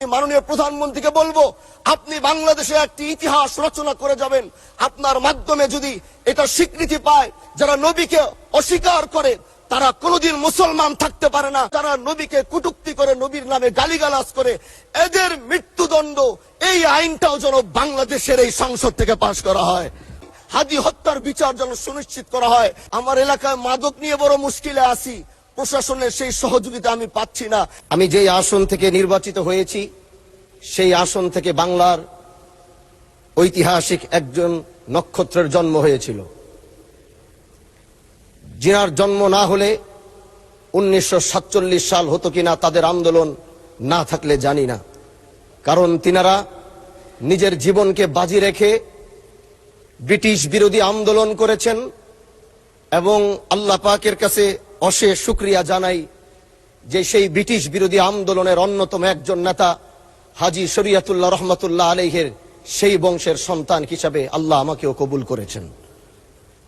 মাননীয় প্রধানমন্ত্রীকে বলবো, আপনি বাংলাদেশে একটি ইতিহাস রচনা করে যাবেন। আপনার মাধ্যমে যদি এটা স্বীকৃতি পায়, যারা নবীকে অস্বীকার করে তারা কোনোদিন মুসলমান থাকতে পারে না। যারা নবীকে কটূক্তি করে, নবীর নামে গালিগালাজ করে, এদের মৃত্যুদণ্ড, এই আইনটাও যেন বাংলাদেশের এই সংসদ থেকে পাশ করা হয়। হাদি হত্যার বিচার যেন সুনিশ্চিত করা হয়। আমার এলাকায় মাদক নিয়ে বড় মুশকিলে আছি, প্রশাসনের সেই সহযোগিতা আমি পাচ্ছি না। আমি যেই আসন থেকে নির্বাচিত হয়েছি, সেই আসন থেকে বাংলার ঐতিহাসিক একজন নক্ষত্রের জন্ম হয়েছিল, যিনার জন্ম না হলে 1947 সাল হতো কিনা তাদের আন্দোলন না থাকলে জানি না। কারণ তিনারা নিজের জীবনকে বাজি রেখে ব্রিটিশ বিরোধী আন্দোলন করেছেন এবং আল্লাহ পাকের কাছে অশেষ শুকরিয়া জানাই যে সেই ব্রিটিশ বিরোধী আন্দোলনের অন্যতম একজন নেতা হাজী শরীয়তুল্লাহ রহমতুল্লাহ আলাইহির সেই বংশের সন্তান হিসাবে আল্লাহ আমাকেও কবুল করেছেন।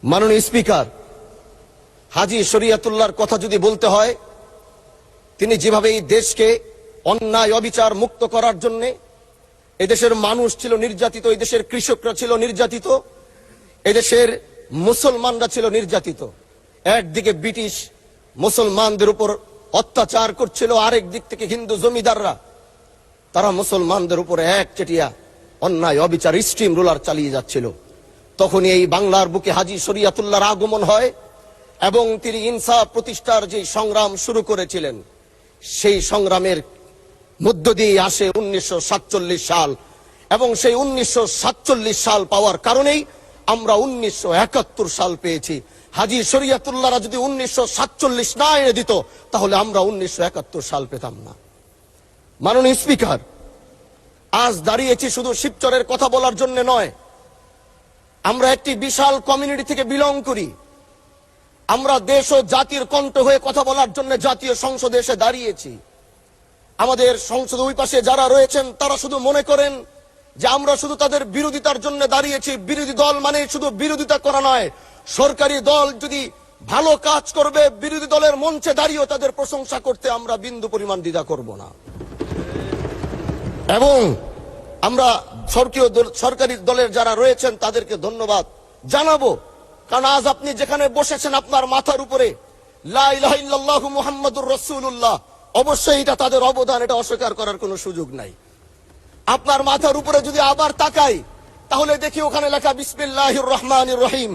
মাননীয় স্পিকার, হাজী শরীয়তুল্লাহর কথা যদি বলতে হয়, তিনি যেভাবে এই দেশকে অন্যায় অবিচার মুক্ত করার জন্য, এদেশের মানুষ ছিল নির্যাতিত, এদেশের কৃষকরা ছিল নির্যাতিত, এদেশের মুসলমানরা ছিল নির্যাতিত। একদিকে ব্রিটিশ মুসলমানদের উপর অত্যাচার করছিল, আরেক দিক থেকে হিন্দু জমিদাররা তারা মুসলমানদের উপরে একচেটিয়া অন্যায় অবিচার স্ট্রিম রোলার চালিয়ে যাচ্ছিল। তখনই এই বাংলার বুকে হাজী শরীয়তুল্লাহর আগমন হয় এবং তিনি ইনসাফ প্রতিষ্ঠার যে সংগ্রাম শুরু করেছিলেন, সেই সংগ্রামের মধ্য দিয়ে আসে 1947 সাল। এবং সেই 1947 সাল পাওয়ার কারণেই আমরা 1971 সাল পেয়েছি। হাজী শরীয়তুল্লাহরা যদি 1947 না এনে দিত, তাহলে আমরা 1971 সাল পেতাম না। মাননীয় স্পিকার, আজ দাঁড়িয়েছি শুধু শিবচরের কথা বলার জন্য নয়। আমরা একটি বিশাল কমিউনিটি থেকে বিলং করি। আমরা দেশ ও জাতির কণ্ঠ হয়ে কথা বলার জন্য জাতীয় সংসদে এসে দাঁড়িয়েছি। আমাদের সংসদের ওই পাশে যারা রয়েছেন তারা শুধু মনে করেন যে আমরা শুধু তাদের বিরোধিতার জন্য দাঁড়িয়েছি। বিরোধী দল মানে শুধু বিরোধিতা করা নয়, সরকারি দল যদি ভালো কাজ করবে, বিরোধী দলের মঞ্চে দাঁড়িয়েও তাদের প্রশংসা করতে আমরা বিন্দু পরিমাণ দ্বিধা করব না। এবং আমরা সরকারি দলের যারা রয়েছেন তাদেরকে ধন্যবাদ জানাবো, কারণ আজ আপনি যেখানে বসেছেন আপনার মাথার উপরে লা ইলাহা ইল্লাল্লাহু মুহাম্মাদুর রাসূলুল্লাহ, অবশ্যই এটা তাদের অবদান, এটা অস্বীকার করার কোনো সুযোগ নাই। আপনার মাথার উপরে যদি আবার তাকাই, তাহলে দেখি ওখানে লেখা বিসমিল্লাহির রহমানির রহিম।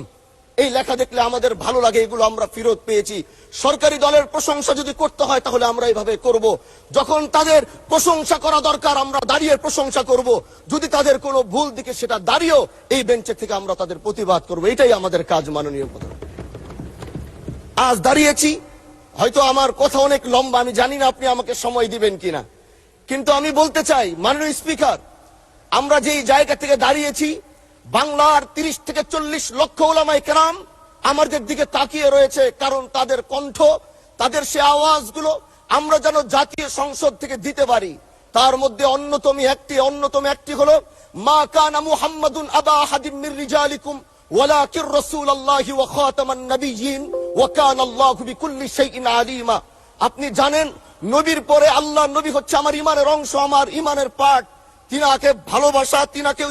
এই লেখা দেখলে আমাদের ভালো লাগে, এগুলো আমরা ফেরত পেয়েছি। সরকারি দলের প্রশংসা যদি করতে হয় তাহলে আমরা এইভাবে করব। যখন তাদের প্রশংসা করা দরকার আমরা দাঁড়িয়ে প্রশংসা করব, যদি তাদের কোনো ভুল দিকে সেটা দাঁড়িয়েও এই বেঞ্চের থেকে আমরা তাদের প্রতিবাদ করব। এটাই আমাদের কাজ। মাননীয় প্রধান, আজ দাঁড়িয়েছি, হয়তো আমার কথা অনেক লম্বা, আমি জানি না আপনি আমাকে সময় দিবেন কিনা, কিন্তু আমি বলতে চাই মাননীয় স্পিকার, আমরা যেই জায়গা থেকে দাঁড়িয়েছি, বাংলার 30 থেকে 40 লক্ষ উলামায়ে কেরাম আমাদের দিকে তাকিয়ে রয়েছে। কারণ তাদের কণ্ঠ, তাদের সে আওয়াজগুলো আমরা যেন জাতীয় সংসদ থেকে দিতে পারি। তার মধ্যে অন্যতম একটি হলো মা কানা মুহাম্মাদুন আবা আহাদিম মির রিজালিকুম ওয়ালাকির রাসূলুল্লাহি ওয়া খাতামান নবিয়্যিন ওয়া কানা আল্লাহু বিকুল্লি শাইইন আলিমা। আপনি জানেন, নবীর পরে আল্লাহ নবী হচ্ছে আমার ইমানের অংশ, আমার ইমানের পার্ট। তিনাকে ভালোবাসা,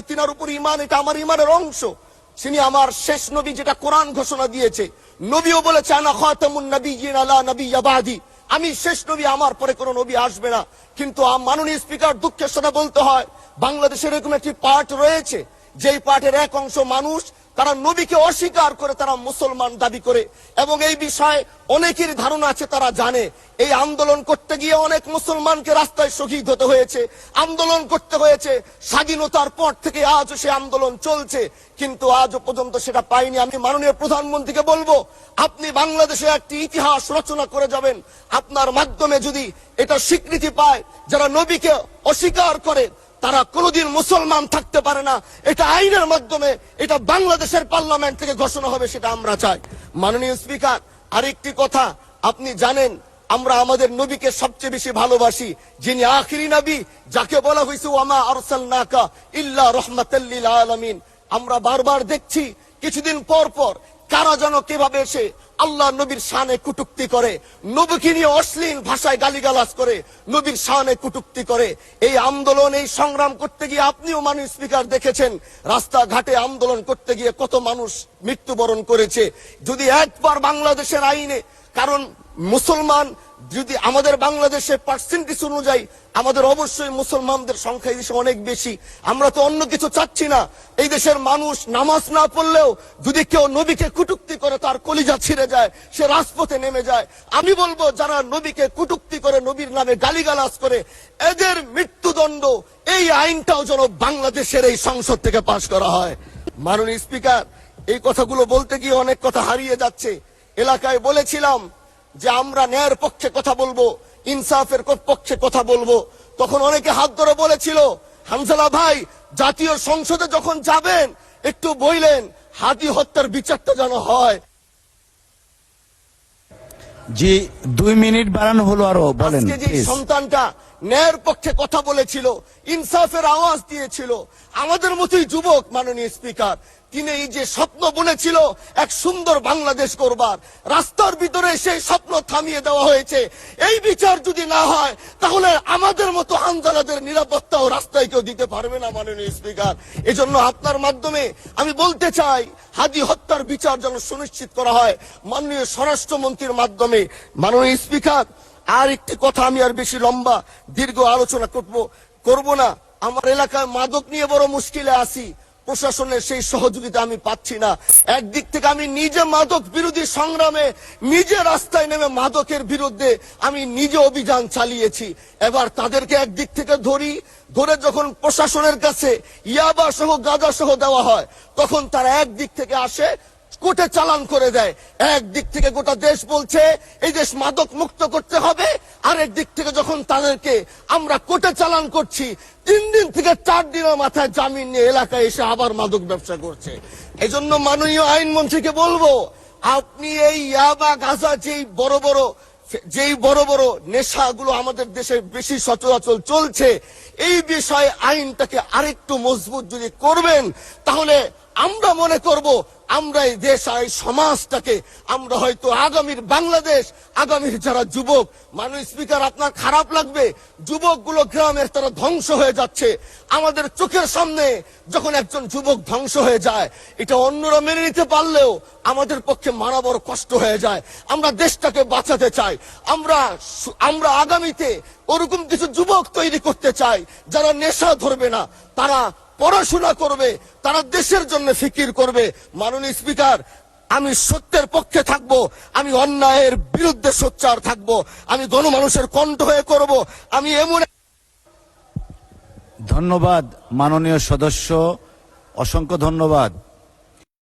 তিনার উপর ইমান, এটা আমার ইমানের অংশ। তিনি আমার শেষ নবী, যেটা কোরআন ঘোষণা দিয়েছে। নবীও বলেছে আনা খাতামুন নবিয়্যিন লা নাবিয়্যা বাদি, আমি শেষ নবী, আমার পরে কোনো নবী আসবে না। কিন্তু মাননীয় স্পিকার, দুঃখের সাথে বলতে হয়, বাংলাদেশের এরকম একটি পার্ট রয়েছে, যেই পার্টের এক অংশ মানুষ তারা নবীকে অস্বীকার করে, তারা মুসলমান দাবি করে। এবং এই বিষয়ে অনেকের ধারণা আছে, তারা জানে এই আন্দোলন করতে গিয়ে অনেক মুসলমানকে রাস্তায় শহীদ হতে হয়েছে, আন্দোলন করতে হয়েছে। স্বাধীনতার পর থেকে আজও সে আন্দোলন চলছে, কিন্তু আজও পর্যন্ত সেটা পাইনি। আমি মাননীয় প্রধানমন্ত্রীকে বলবো, আপনি বাংলাদেশে একটি ইতিহাস রচনা করে যাবেন। আপনার মাধ্যমে যদি এটা স্বীকৃতি পায়, যারা নবীকে অস্বীকার করে তারা কোনোদিন মুসলমান থাকতে পারে না, এটা আইনের মাধ্যমে, এটা বাংলাদেশের পার্লামেন্ট থেকে ঘোষণা হবে, সেটা আমরা চাই। মাননীয় স্পিকার, আরেকটি কথা, আপনি জানেন আমরা আমাদের নবীকে সবচেয়ে বেশি ভালোবাসি, যিনি আখিরি নবী, যাকে বলা হয়েছে ওয়ামা আরসালনাকা ইল্লা রাহমাতাল লিল আলামিন। আমরা বারবার দেখছি কিছুদিন পর পর কারা যেন কিভাবে এসে আল্লাহ নবীর শানে কটূক্তি করে, নবীকে নিয়ে অশ্লীল ভাষায় গালিগালাজ করে, নবীর শানে কটূক্তি করে। এই আন্দোলন, এই সংগ্রাম করতে গিয়ে আপনিও মাননীয় স্পিকার দেখেছেন, রাস্তাঘাটে আন্দোলন করতে গিয়ে কত মানুষ মৃত্যুবরণ করেছে। যদি একবার বাংলাদেশের আইনে, কারণ মুসলমান যদি আমাদের বাংলাদেশের পার্সেন্টেজ অনুযায়ী আমাদের অবশ্যই মুসলমানদের সংখ্যা এই দেশে অনেক বেশি। আমরা তো অন্য কিছু চাচ্ছি না। এই দেশের মানুষ নামাজ না পড়লেও যদি কেউ নবীকে কটূক্তি করে তার কলিজা ছিঁড়ে যায়, সে রাজপথে নেমে যায়। আমি বলবো যারা নবীকে কটূক্তি করে, নবীর নামে গালিগালাজ করে, এদের মৃত্যুদণ্ড, এই আইনটাও যেন বাংলাদেশের এই সংসদ থেকে পাশ করা হয়। মাননীয় স্পিকার, এই কথাগুলো বলতে গিয়ে অনেক কথা হারিয়ে যাচ্ছে। এলাকায় বলেছিলাম যে আমরা ন্যায়ের পক্ষে কথা বলবো, ইনসাফের পক্ষে কথা বলবো। তখন অনেকে হাত ধরে বলেছিল, হামজালা ভাই জাতীয় সংসদে যখন যাবেন একটু বইলেন হাদি হত্যার বিচারটা যেন হয়। জি, 2 মিনিট বাড়ানো হলো, আরো বলেন আজকে যে please। সন্তানটা ন্যায়ের পক্ষে কথা বলেছিল, ইনসাফের আওয়াজ দিয়েছিল, আমাদের মতোই যুবক মাননীয় স্পিকার, তিনি এই যে স্বপ্ন বুনেছিল এক সুন্দর বাংলাদেশ করবার, রাস্তার ভিতরে সেই স্বপ্ন থামিয়ে দেওয়া হয়েছে। এই বিচার যদি না হয় তাহলে আমাদের মতো হামজালাদের নিরাপত্তাও রাস্তায় কেউ দিতে পারবে না মাননীয় স্পিকার। এজন্য আপনার মাধ্যমে আমি বলতে চাই, হাদি হত্যার বিচার যেন সুনিশ্চিত করা হয় মাননীয় স্বরাষ্ট্রমন্ত্রীর মাধ্যমে। মাননীয় স্পিকার, আর একটি কথা, আমি আর বেশি লম্বা দীর্ঘ আলোচনা করব না। আমার এলাকায় মাদক নিয়ে বড় মুশকিলে আছি, প্রশাসনের সেই সহযোগিতা আমি পাচ্ছি না। একদিক থেকে আমি নিজে মাদক বিরোধী সংগ্রামে নিজে রাস্তায় নেমে মাদকের বিরুদ্ধে আমি নিজে অভিযান চালিয়েছি। এবার তাদেরকে একদিক থেকে ধরে যখন প্রশাসনের কাছে ইয়াবা সহ গাঁজা সহ দেওয়া হয়, তখন তারা একদিক থেকে আসে কোর্টে চালান করে দেয়। একদিক থেকে গোটা দেশ বলছে এই দেশ মাদক মুক্ত করতে হবে, আর একদিক থেকে যখন তাদেরকে আমরা কোর্টে চালান করছি, 3 দিন থেকে 4 দিনের মাথায় জামিন নিয়ে এলাকায় এসে আবার মাদক ব্যবসা করছে। এজন্য মাননীয় আইনমন্ত্রীকে বলবো, আপনি এই ইয়াবা গাঁজা যেই বড় বড় নেশাগুলো আমাদের দেশে বেশি সচরাচর চলছে, এই বিষয়ে আইনটাকে আরেকটু মজবুত যদি করবেন, তাহলে আমরা মনে করব আমরা এই দেশ, এই সমাজটাকে আমরা হয়তো আগামীর বাংলাদেশ, আগামীর যারা যুবক, মাননীয় স্পিকার আপনার খারাপ লাগবে, যুবকগুলো গ্রামের তারা ধ্বংস হয়ে যাচ্ছে। আমাদের চোখের সামনে যখন একজন যুবক ধ্বংস হয়ে যায়, এটা অন্যরা মেনে নিতে পারলেও আমাদের পক্ষে মারা বড় কষ্ট হয়ে যায়। আমরা দেশটাকে বাঁচাতে চাই। আমরা আগামীতে ওরকম কিছু যুবক তৈরি করতে চাই যারা নেশা ধরবে না, তারা পড়াশোনা করবে, তারা দেশের জন্য ফিকির করবে। মাননীয় স্পিকার, আমি সত্যের পক্ষে থাকব, আমি অন্যায়ের বিরুদ্ধে সোচ্চার থাকব, আমি গণমানুষের কণ্ঠ হয়ে করব। আমি এমন ধন্যবাদ মাননীয় সদস্য, অসংখ্য ধন্যবাদ।